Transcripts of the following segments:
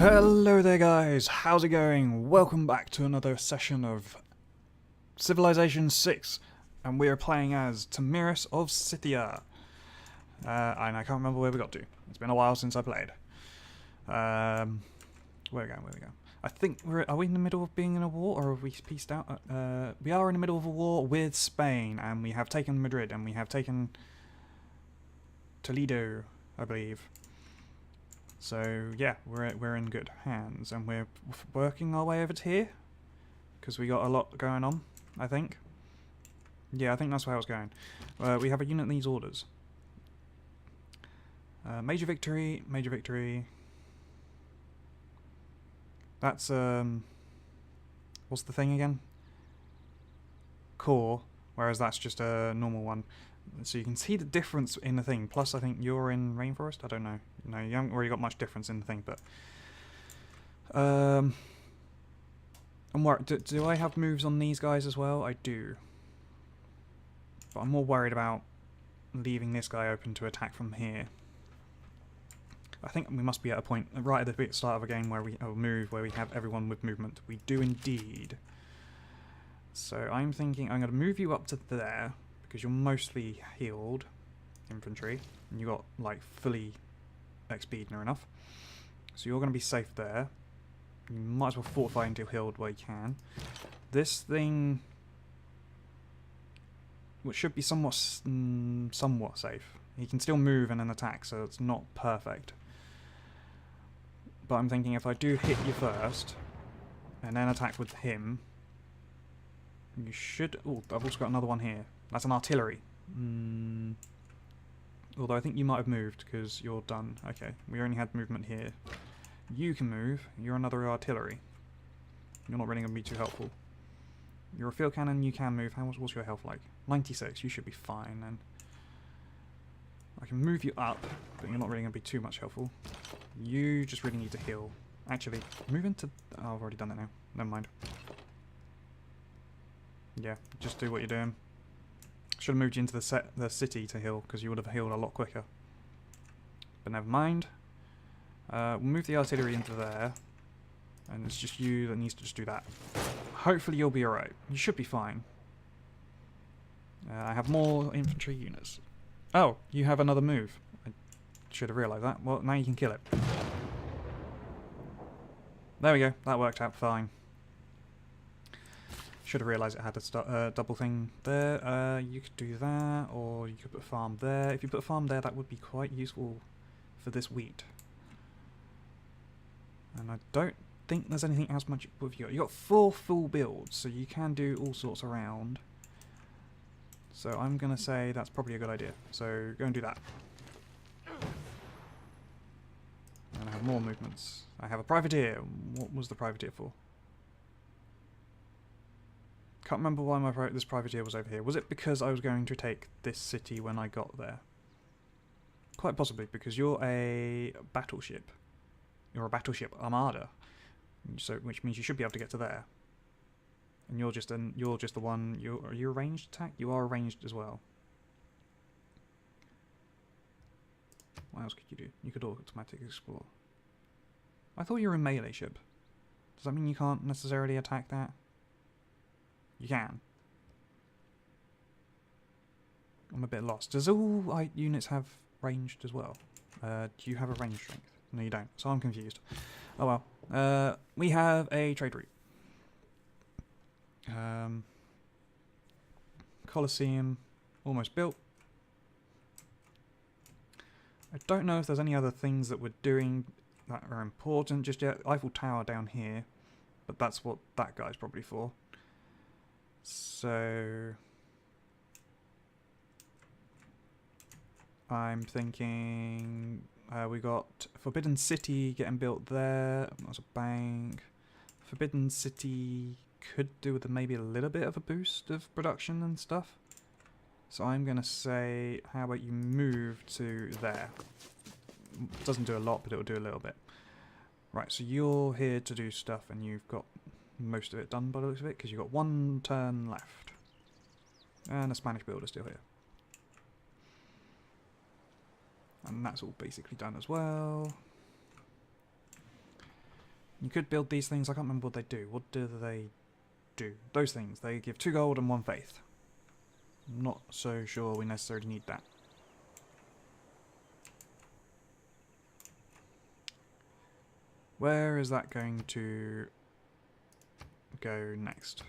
Hello there guys, how's it going? Welcome back to another session of Civilization 6, and we are playing as Tamiris of Scythia. And I can't remember where we got to. It's been a while since I played. Where we go? I think are we in the middle of being in a war, or have we peaced out? We are in the middle of a war with Spain, and we have taken Madrid, and we have taken Toledo, I believe. So yeah, we're in good hands, and we're working our way over to here because we got a lot going on. I think. Yeah, I think that's where I was going. We have a unit in these orders. Major victory, major victory. That's what's the thing again? Core, whereas that's just a normal one. So you can see the difference in the thing. Plus, I think you're in rainforest. I don't know. No, you haven't really got much difference in the thing, but I'm worried. Do I have moves on these guys as well? I do, but I'm more worried about leaving this guy open to attack from here. I think we must be at a point right at the start of a game where we have everyone with movement. We do indeed. So I'm thinking I'm going to move you up to there, because you're mostly healed infantry, and you got like fully XP near enough. So you're going to be safe there. You might as well fortify until healed where you can. This thing, which should be somewhat safe. He can still move and then attack, so it's not perfect. But I'm thinking if I do hit you first, and then attack with him, you should... Oh, I've also got another one here. That's an artillery. Although I think you might have moved because you're done. Okay, we only had movement here. You can move. You're another artillery. You're not really going to be too helpful. You're a field cannon. You can move. What's your health like? 96. You should be fine then. I can move you up, but you're not really going to be too much helpful. You just really need to heal. Actually, move into... Oh, I've already done it now. Never mind. Yeah, just do what you're doing. Should have moved you into the city to heal, because you would have healed a lot quicker. But never mind. We'll move the artillery into there, and it's just you that needs to just do that. Hopefully you'll be alright. You should be fine. I have more infantry units. Oh, you have another move. I should have realised that. Well, now you can kill it. There we go. That worked out fine. Should have realised it had a double thing there. You could do that, or you could put a farm there. If you put a farm there, that would be quite useful for this wheat. And I don't think there's anything else much with you. You got 4 full builds, so you can do all sorts around. So I'm gonna say that's probably a good idea. So go and do that. And I have more movements. I have a privateer. What was the privateer for? Can't remember why this privateer was over here. Was it because I was going to take this city when I got there? Quite possibly, because you're a battleship. You're a battleship armada, so which means you should be able to get to there. And you're just the one. Are you a ranged attack? You are ranged as well. What else could you do? You could automatic explore. I thought you were a melee ship. Does that mean you can't necessarily attack that? You can. I'm a bit lost. Does all units have ranged as well? Do you have a range strength? No, you don't. So I'm confused. Oh well. We have a trade route. Colosseum, almost built. I don't know if there's any other things that we're doing that are important just yet. Eiffel Tower down here, but that's what that guy's probably for. So I'm thinking we got Forbidden City getting built there. That's a bank. Forbidden City could do with maybe a little bit of a boost of production and stuff. So I'm going to say, how about you move to there? Doesn't do a lot, but it'll do a little bit. Right, so you're here to do stuff, and you've got most of it done by the looks of it, because you've got 1 turn left. And a Spanish builder still here. And that's all basically done as well. You could build these things. I can't remember what they do. What do they do? Those things. They give 2 gold and 1 faith. I'm not so sure we necessarily need that. Where is that going to go next?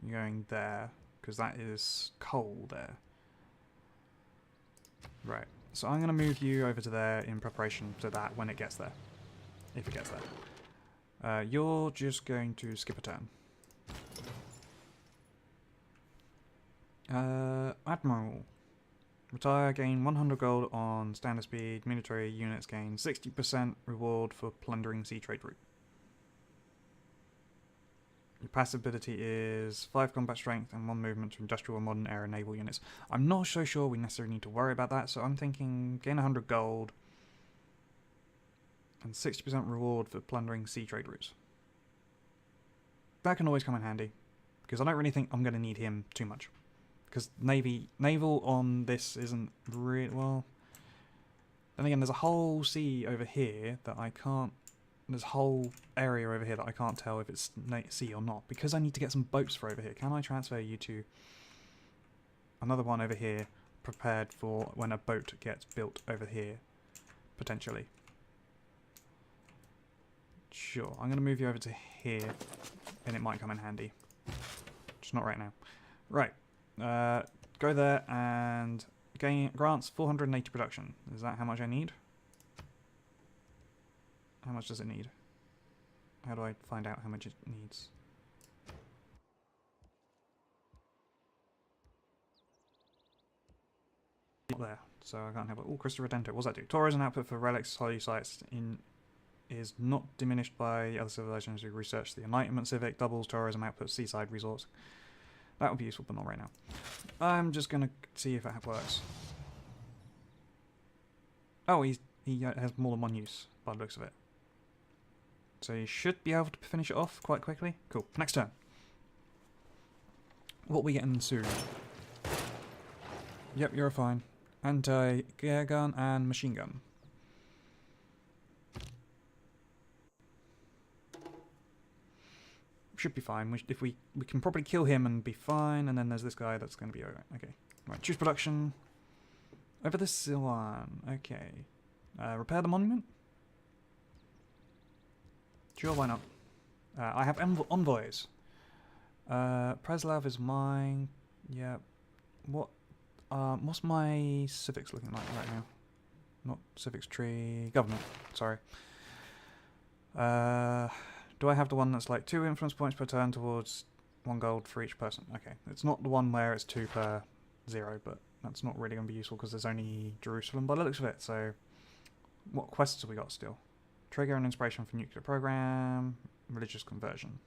You're going there, because that is coal there. Right, so I'm going to move you over to there in preparation to that when it gets there. If it gets there. You're just going to skip a turn. Admiral. Retire, gain 100 gold on standard speed. Military units gain 60% reward for plundering sea trade route. Your passive ability is 5 combat strength and 1 movement to industrial and modern air and naval units. I'm not so sure we necessarily need to worry about that, so I'm thinking gain 100 gold and 60% reward for plundering sea trade routes. That can always come in handy, because I don't really think I'm going to need him too much. Because naval on this isn't really, well... Then again, there's a whole sea over here that I can't... There's a whole area over here that I can't tell if it's sea or not. Because I need to get some boats for over here. Can I transfer you to another one over here, prepared for when a boat gets built over here, potentially? Sure, I'm going to move you over to here, and it might come in handy. Just not right now. Right. Go there and grants 480 production. Is that how much I need? How much does it need? How do I find out how much it needs? Not there, so I can't have it. Oh, Crystal Redento. What does that do? Tourism output for relics, holy sites is not diminished by other civilizations who research the Enlightenment Civic, doubles tourism output, seaside resorts. That would be useful, but not right now. I'm just going to see if it works. Oh, he has more than 1 use, by the looks of it. So you should be able to finish it off quite quickly. Cool. Next turn. What are we getting soon? Yep, you're fine. Anti-air gun and machine gun. Should be fine. If we can probably kill him and be fine, and then there's this guy that's going to be alright. Okay. Right, choose production. Over this one. Okay. Repair the monument? Sure, why not? I have envoys. Preslav is mine. Yeah. What's my civics looking like right now? Not civics tree. Government. Sorry. Do I have the one that's like 2 influence points per turn towards 1 gold for each person? Okay. It's not the one where it's 2 per 0, but that's not really going to be useful because there's only Jerusalem by the looks of it. So, what quests have we got still? Trigger and inspiration for nuclear program. Religious conversion.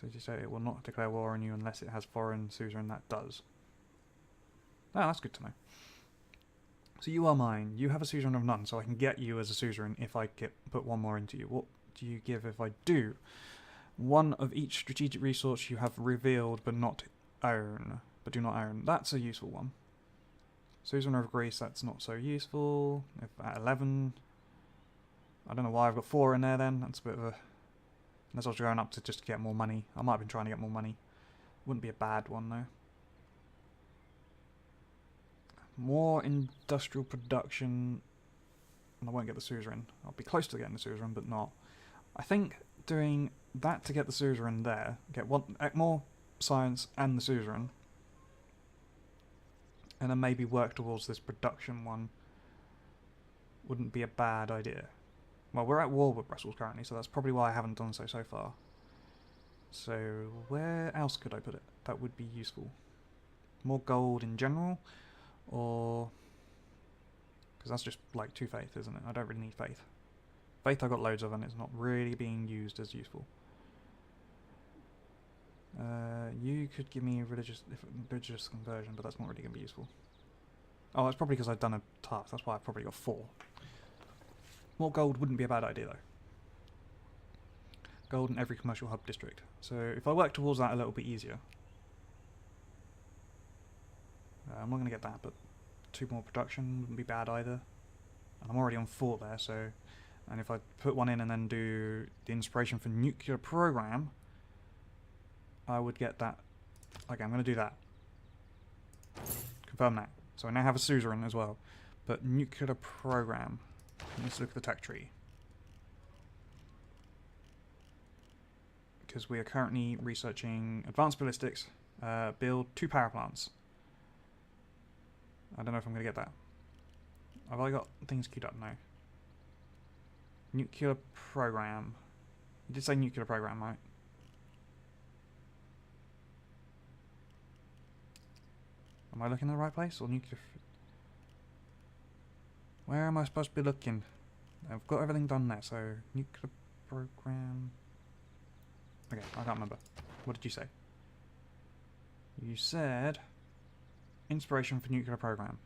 So you say it will not declare war on you unless it has foreign suzerain that does. Oh, that's good to know. So you are mine. You have a suzerain of none, so I can get you as a suzerain if I put 1 more into you. What do you give if I do? 1 of each strategic resource you have revealed but not own. But do not own. That's a useful one. Suzerain of Greece, that's not so useful. If at 11... I don't know why I've got 4 in there then. That's a bit of a... Unless I was going up to just get more money. I might have been trying to get more money. Wouldn't be a bad one though. More industrial production, and I won't get the suzerain. I'll be close to getting the suzerain, but not. I think doing that to get the suzerain there, get more science and the suzerain, and then maybe work towards this production one, wouldn't be a bad idea. Well, we're at war with Brussels currently, so that's probably why I haven't done so far. So where else could I put it? That would be useful. More gold in general. Or... because that's just like 2 faith, isn't it? I don't really need faith. Faith I got loads of and it's not really being used as useful. You could give me religious conversion, but that's not really going to be useful. Oh, that's probably because I've done a task. That's why I've probably got 4. More gold wouldn't be a bad idea though. Gold in every commercial hub district. So if I work towards that a little bit easier... I'm not going to get that, but 2 more production wouldn't be bad either. And I'm already on 4 there, so And if I put one in and then do the inspiration for nuclear program, I would get that. Okay, I'm going to do that. Confirm that. So I now have a suzerain as well. But nuclear program. Let's look at the tech tree. Because we are currently researching advanced ballistics. Build 2 power plants. I don't know if I'm going to get that. Have I got things queued up? No. Nuclear program. You did say nuclear program, right? Am I looking in the right place? Or nuclear... Where am I supposed to be looking? I've got everything done there, so... Nuclear program... Okay, I can't remember. What did you say? You said... Inspiration for nuclear program.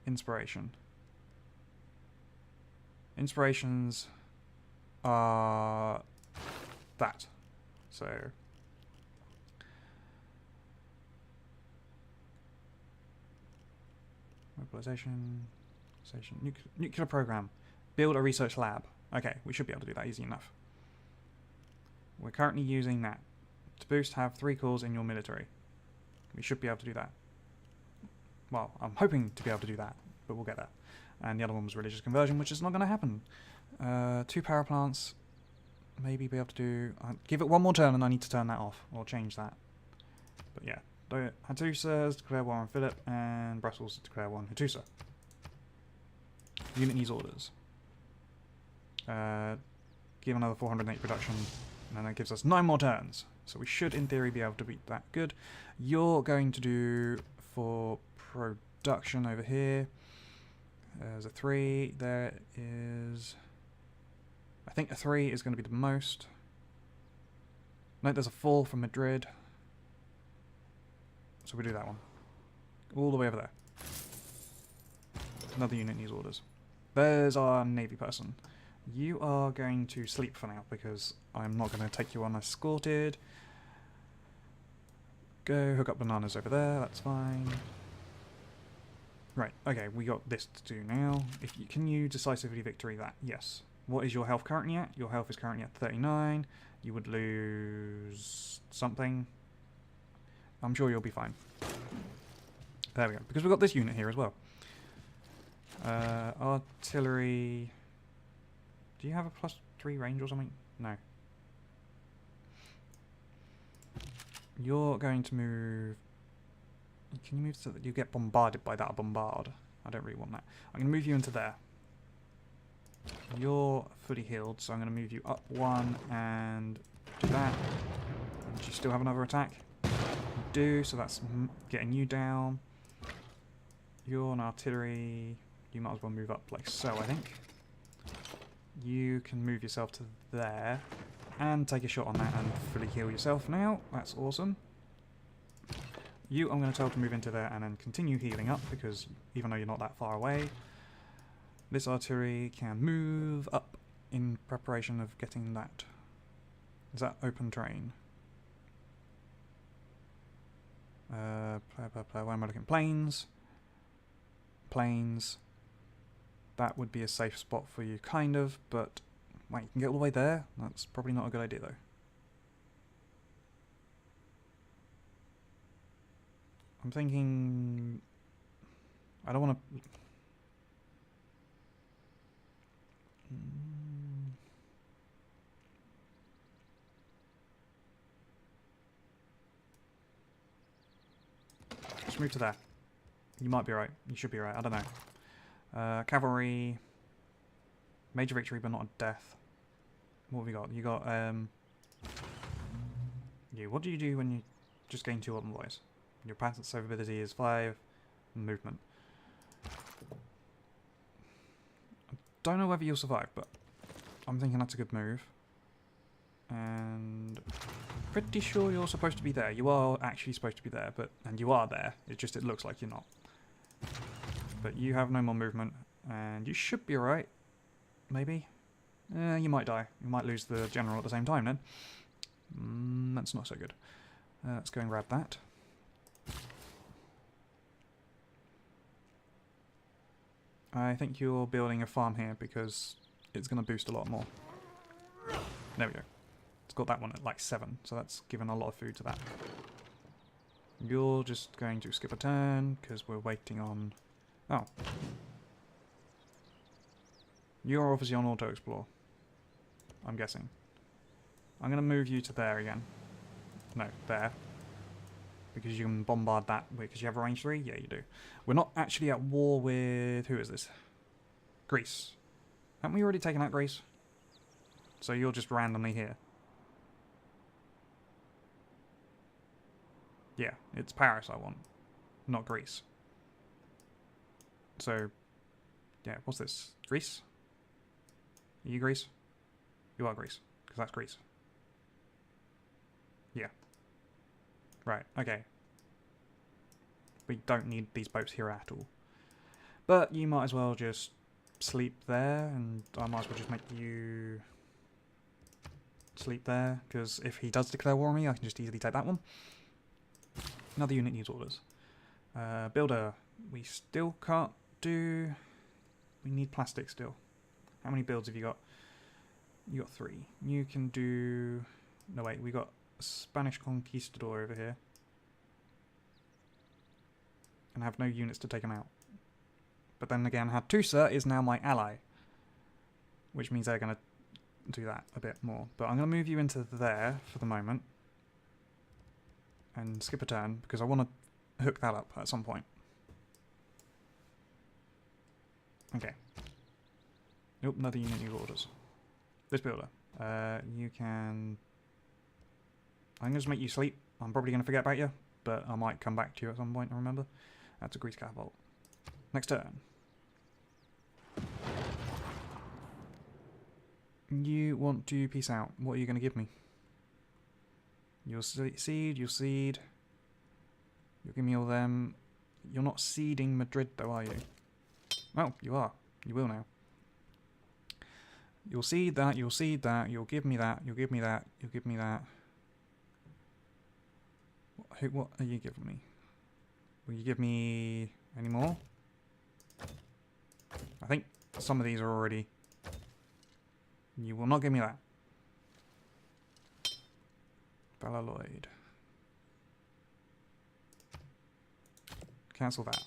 Inspiration. Inspirations are that. So mobilization, nuclear program. Build a research lab. Okay, we should be able to do that easy enough. We're currently using that. To boost, have 3 cores in your military. We should be able to do that. Well, I'm hoping to be able to do that, but we'll get there. And the other one was religious conversion, which is not going to happen. 2 power plants. Maybe be able to do... give it one more turn and I need to turn that off. Or change that. But yeah. Hattusa declare war on Philip, and Brussels declare war on Hattusa. Unit needs orders. Give another 408 production, and then that gives us 9 more turns. So we should, in theory, be able to beat that. Good. You're going to do for production over here. There's a 3. There is... I think a 3 is going to be the most. No, there's a 4 from Madrid. So we do that one. All the way over there. Another unit needs orders. There's our navy person. You are going to sleep for now because I'm not going to take you unescorted. Go hook up bananas over there, that's fine. Right, okay, we got this to do now. Can you decisively victory that? Yes. What is your health currently at? Your health is currently at 39. You would lose something. I'm sure you'll be fine. There we go. Because we've got this unit here as well. Artillery. Do you have a +3 range or something? No. You're going to move... Can you move so that you get bombarded by that bombard? I don't really want that. I'm going to move you into there. You're fully healed, so I'm going to move you up 1 and do that. Do you still have another attack? You do, so that's getting you down. You're an artillery. You might as well move up like so, I think. You can move yourself to there and take a shot on that and fully heal yourself now. That's awesome. You, I'm going to tell to move into there and then continue healing up because even though you're not that far away, this artillery can move up in preparation of getting that. Is that open terrain? Where am I looking? Plains. Plains. That would be a safe spot for you, kind of, but wait, you can get all the way there? That's probably not a good idea, though. I'm thinking... I don't want to... Just move to there. You might be right. You should be right. I don't know. Cavalry. Major victory, but not a death. What have we got? You got, you. What do you do when you just gain 2 envoys? Your passive survivability is 5. Movement. I don't know whether you'll survive, but I'm thinking that's a good move. And pretty sure you're supposed to be there. You are actually supposed to be there, and you are there. It's just it looks like you're not. But you have no more movement, and you should be alright. Maybe. You might die. You might lose the general at the same time then. That's not so good. Let's go and grab that. I think you're building a farm here because it's going to boost a lot more. There we go. It's got that one at like 7, so that's given a lot of food to that. You're just going to skip a turn, because we're waiting on... Oh. You're obviously on auto-explore, I'm guessing. I'm going to move you to there again. No, there. Because you can bombard that, because you have a range 3? Yeah, you do. We're not actually at war with... Who is this? Greece. Haven't we already taken out Greece? So you're just randomly here. Yeah, it's Paris I want, not Greece. So, yeah, what's this? Greece? Are you Greece? You are Greece, because that's Greece. Yeah. Right, okay. We don't need these boats here at all. But you might as well just sleep there, and I might as well just make you sleep there, because if he does declare war on me, I can just easily take that one. Another unit needs orders. Builder, we still can't do... We need plastic still. How many builds have you got? You got 3. You can do... No wait, we got a Spanish conquistador over here. And I have no units to take him out. But then again, Hattusa is now my ally. Which means they're going to do that a bit more. But I'm going to move you into there for the moment. And skip a turn, because I want to hook that up at some point. Okay. Nope, another unit needs orders. This builder. You can... I'm going to just make you sleep. I'm probably going to forget about you, but I might come back to you at some point and remember. That's a Grease catapult. Next turn. You want to peace out. What are you going to give me? You'll seed, you'll seed. You'll give me all them. You're not seeding Madrid though, are you? Well, you are. You will now. You'll seed that, you'll seed that, you'll give me that, you'll give me that, you'll give me that. What are you giving me? Will you give me any more? I think some of these are already... You will not give me that. Bella Lloyd. Cancel that.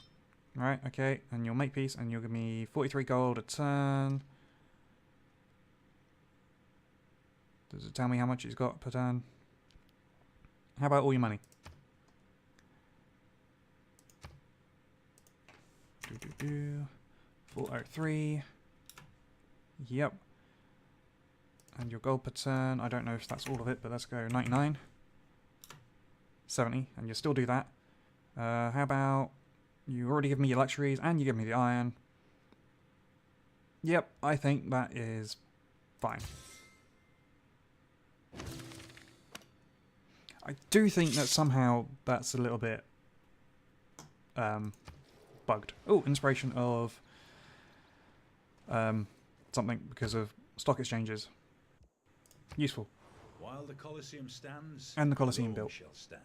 Right, okay, and you'll make peace and you'll give me 43 gold a turn. Does it tell me how much he's got per turn? How about all your money? 403. Yep. And your gold per turn, I don't know if that's all of it, but let's go 99. 70, and you still do that. How about you already give me your luxuries and you give me the iron? Yep, I think that is fine. I do think that somehow that's a little bit bugged. Oh, inspiration of something because of stock exchanges. Useful. While the Colosseum stands, and the Colosseum Rome built. shall stand.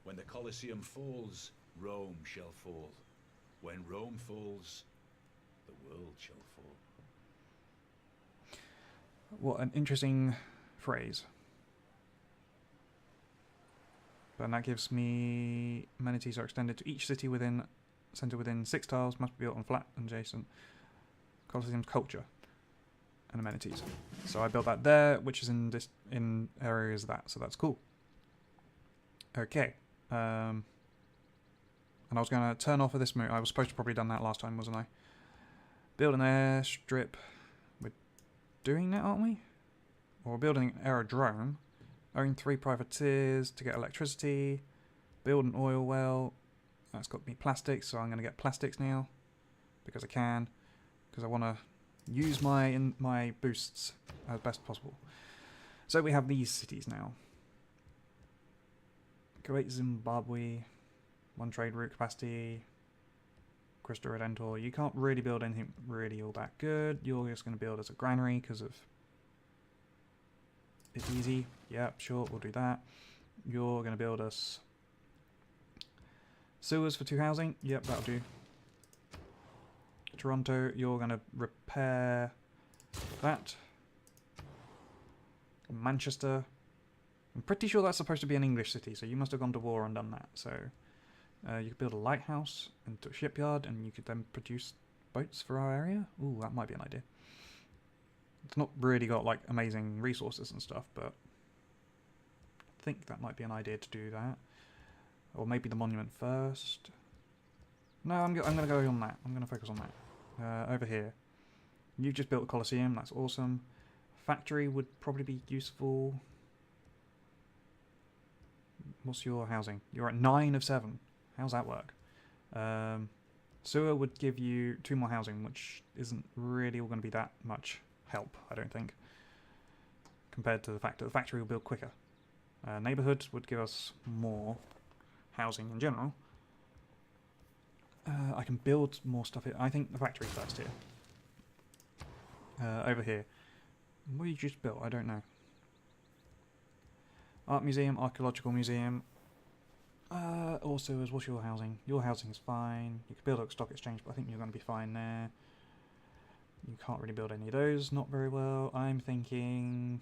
When the Colosseum falls, Rome shall fall. When Rome falls, the world shall fall. What an interesting phrase. But that gives me amenities are extended to each city within centre within 6 tiles, must be built on flat and adjacent. Colosseum's culture and amenities. So I built that there, which is in areas of that, so that's cool. Okay. And I was going to turn off of this move. I was supposed to probably done that last time, wasn't I? Build an airstrip. We're doing that, aren't we? Or we're building an aerodrome. Own 3 privateers to get electricity. Build an oil well. That's got me plastics, so I'm going to get plastics now. Because I can. Because I want to use my boosts as best possible. So we have these cities now. Kuwait, Zimbabwe. 1 trade route capacity. Crystal Redentor. You can't really build anything really all that good. You're just going to build as a granary because of... It's easy. Yep, sure, we'll do that. You're going to build us sewers for 2 housing. Yep, that'll do. Toronto, you're going to repair That. Manchester. I'm pretty sure that's supposed to be an English city, so you must have gone to war and done that. So you could build a lighthouse into a shipyard, and you could then produce boats for our area. Ooh, that might be an idea. It's not really got like amazing resources and stuff, but I think that might be an idea to do that. Or maybe the monument first. No, I'm going to go on that. I'm going to focus on that. Over here. You've just built a Colosseum. That's awesome. Factory would probably be useful. What's your housing? You're at 9 of 7. How's that work? Sewer would give you 2 more housing, which isn't really all going to be that much help, I don't think, compared to the fact that the factory will build quicker. Neighbourhood would give us more housing in general. I can build more stuff here. I think the factory first here. Over here. What you just built? I don't know. Art museum, archaeological museum. Also, what's your housing? Your housing is fine. You could build a stock exchange, but I think you're going to be fine there. You can't really build any of those. Not very well. I'm thinking.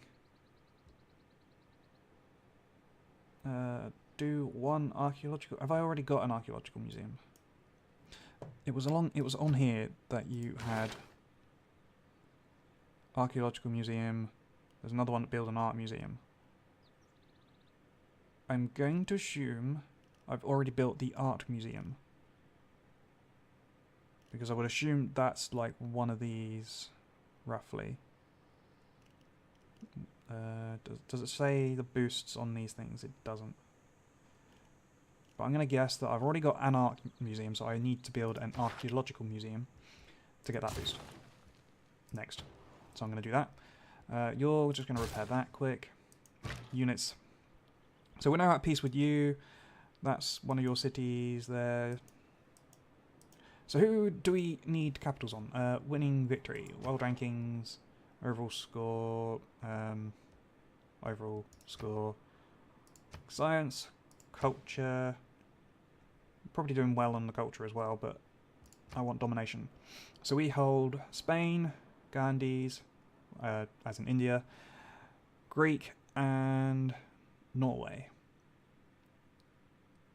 Do one archaeological. Have I already got an archaeological museum? It was on here that you had. Archaeological museum. There's another one to build an art museum. I'm going to assume I've already built the art museum. Because I would assume that's like one of these, roughly. Does it say the boosts on these things? It doesn't. But I'm going to guess that I've already got an art museum, so I need to build an archaeological museum to get that boost. Next. So I'm going to do that. You're just going to repair that quick. Units. So we're now at peace with you. That's one of your cities there. So who do we need capitals on? Winning victory, world rankings, overall score, science, culture. Probably doing well on the culture as well, but I want domination. So we hold Spain, Gandhis, as in India, Greek, and Norway.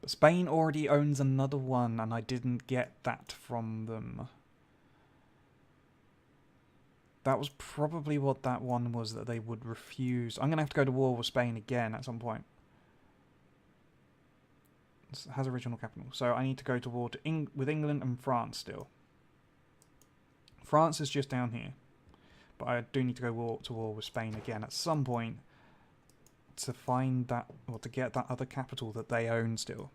But Spain already owns another one, and I didn't get that from them. That was probably what that one was that they would refuse. I'm going to have to go to war with Spain again at some point. It has original capital. So I need to go to war with England and France still. France is just down here. But I do need to go to war with Spain again at some point to find that, or to get that other capital that they own still.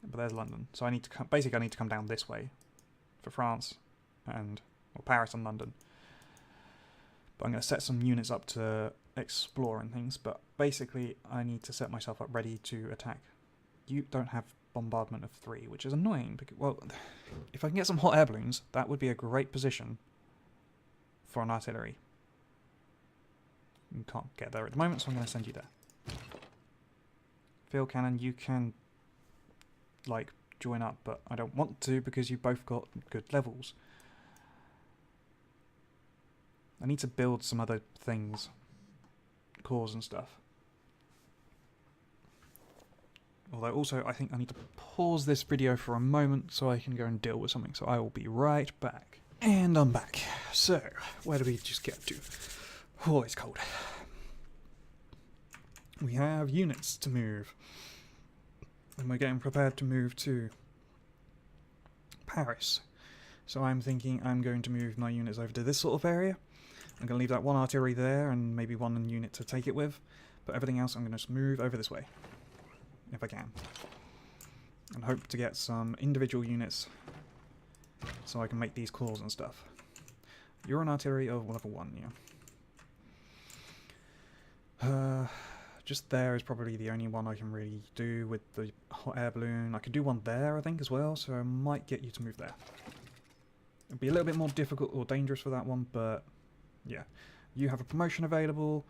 But there's London. So I need to basically I need to come down this way for France and Paris and London. But I'm going to set some units up to explore and things. But basically I need to set myself up ready to attack. You don't have bombardment of 3, which is annoying. Because, well, if I can get some hot air balloons, that would be a great position for an artillery. You can't get there at the moment, so I'm going to send you there. Field cannon, you can like join up, but I don't want to because you both got good levels. I need to build some other things, cores and stuff. Although also I think I need to pause this video for a moment so I can go and deal with something, so I will be right back. And I'm back. So, where do we just get to? Oh, it's cold. We have units to move. And we're getting prepared to move to Paris. So I'm thinking I'm going to move my units over to this sort of area. I'm going to leave that one artillery there and maybe one unit to take it with. But everything else I'm going to just move over this way. If I can. And hope to get some individual units so I can make these calls and stuff. You're an artillery of level 1, yeah. Just there is probably the only one I can really do with the hot air balloon. I could do one there, I think, as well, so I might get you to move there. It'd be a little bit more difficult or dangerous for that one, but yeah. You have a promotion available,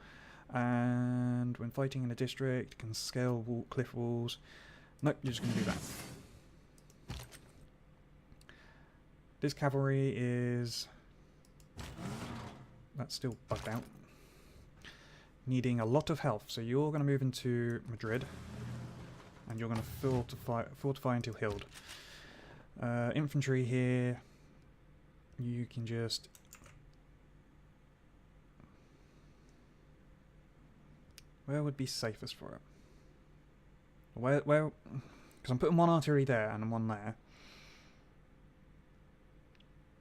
and when fighting in a district, can scale cliff walls. Nope, you're just going to do that. This cavalry is That's still bugged out. Needing a lot of health, so you're going to move into Madrid. And you're going to fortify until healed. Infantry here. You can just... Where would be safest for it? Where? Because I'm putting one artillery there and one there.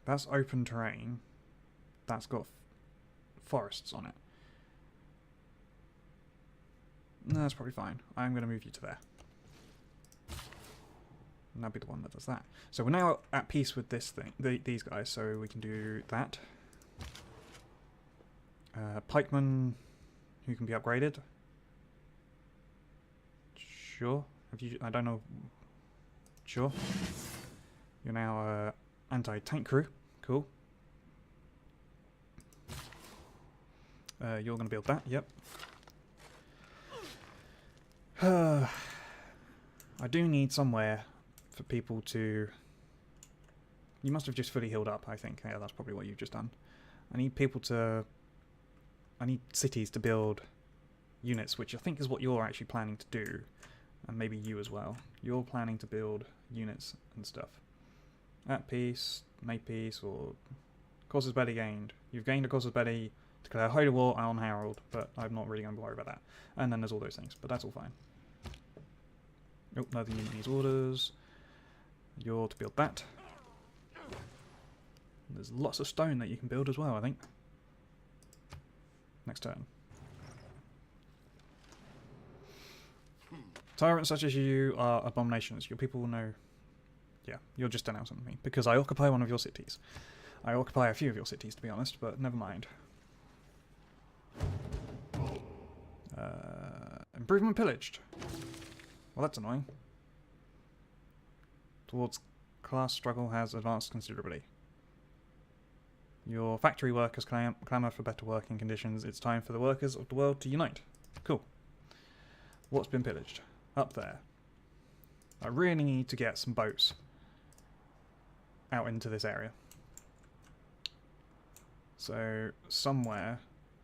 That's open terrain. That's got forests on it. No, that's probably fine. I'm going to move you to there. And that'll be the one that does that. So we're now at peace with this thing, these guys, so we can do that. Pikemen, who can be upgraded. Sure. Have you? I don't know. Sure. You're now anti-tank crew. Cool. You're going to build that. Yep. I do need somewhere for people to... You must have just fully healed up, I think. Yeah, that's probably what you've just done. I need people to... I need cities to build units, which I think is what you're actually planning to do. And maybe you as well. You're planning to build units and stuff. At peace, made peace, or... Causes belly gained. You've gained a causes belly, declare holy war on Harold, but I'm not really going to worry about that. And then there's all those things, but that's all fine. Oh, another unit needs orders. You're to build that. There's lots of stone that you can build as well, I think. Next turn. Tyrants such as you are abominations. Your people will know... Yeah, you're just denouncing me. Because I occupy one of your cities. I occupy a few of your cities, to be honest, but never mind. Improvement pillaged. Well, that's annoying. Towards class struggle has advanced considerably. Your factory workers clamour for better working conditions. It's time for the workers of the world to unite. Cool. What's been pillaged? Up there. I really need to get some boats out into this area. So, somewhere,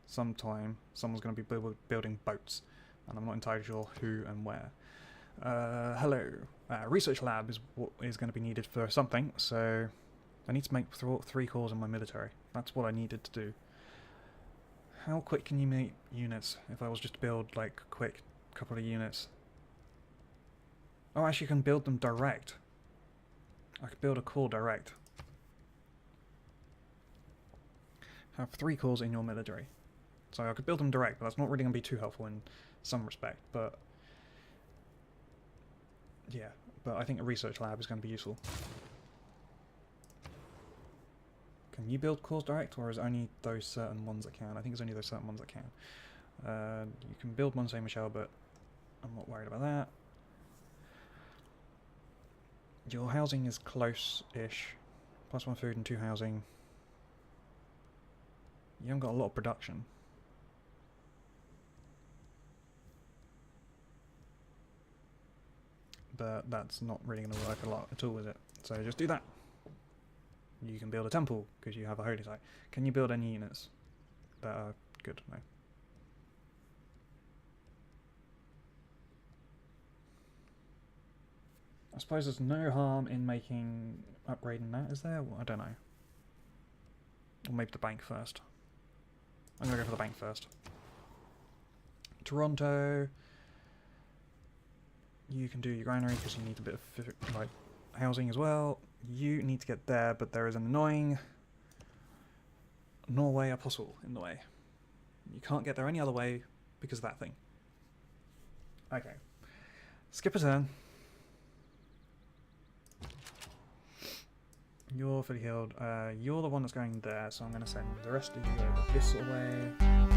sometime, someone's going to be building boats. And I'm not entirely sure who and where. Hello. Research lab is what is going to be needed for something, so I need to make 3 cores in my military. That's what I needed to do. How quick can you make units if I was just to build, like, a quick couple of units? Oh, actually, you can build them direct. I could build a core direct. Have 3 cores in your military. So I could build them direct, but that's not really going to be too helpful in some respect, but... Yeah, but I think a research lab is going to be useful. Can you build cores direct, or is it only those certain ones that can? I think it's only those certain ones that can. You can build Mont Saint-Michel, but I'm not worried about that. Your housing is close-ish. +1 food and 2 housing. You haven't got a lot of production. But that's not really going to work a lot at all, is it? So just do that. You can build a temple, because you have a holy site. Can you build any units that are good? No. I suppose there's no harm in upgrading that, is there? Well, I don't know. Or maybe the bank first. I'm going to go for the bank first. Toronto. You can do your granary because you need a bit of like housing as well. You need to get there, but there is an annoying Norway apostle in the way. You can't get there any other way because of that thing. Okay. Skip a turn. You're fully healed. You're the one that's going there, so I'm going to send the rest of you over this sort of way.